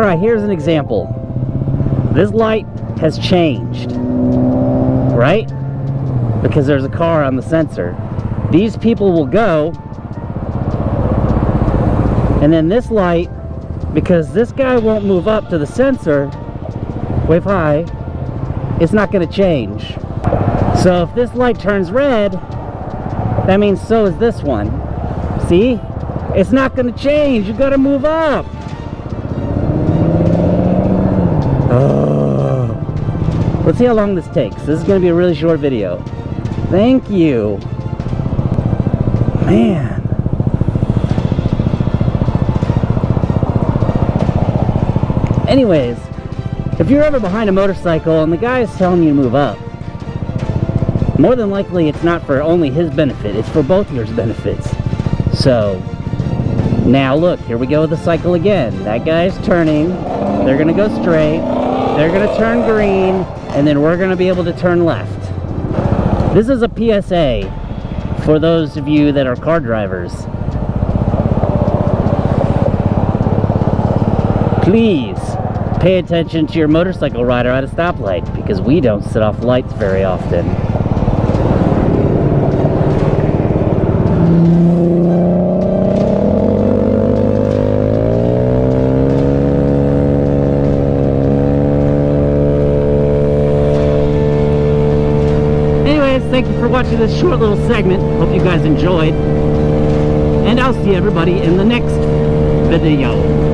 Alright, here's an example. This light has changed, right? Because there's a car on the sensor. These people will go, and then this light, because this guy won't move up to the sensor, wave high, it's not going to change. So if this light turns red, that means so is this one. See? It's not going to change. You got to move up. Oh. Let's see how long this takes. This is going to be a really short video. Thank you. Man. Anyways, if you're ever behind a motorcycle and the guy is telling you to move up, more than likely it's not for only his benefit, it's for both your benefits. So, now look, here we go with the cycle again. That guy's turning, they're gonna go straight, they're gonna turn green, and then we're gonna be able to turn left. This is a PSA for those of you that are car drivers. Please pay attention to your motorcycle rider at a stoplight, because we don't set off lights very often. Anyways, thank you for watching this short little segment. Hope you guys enjoyed. And I'll see everybody in the next video.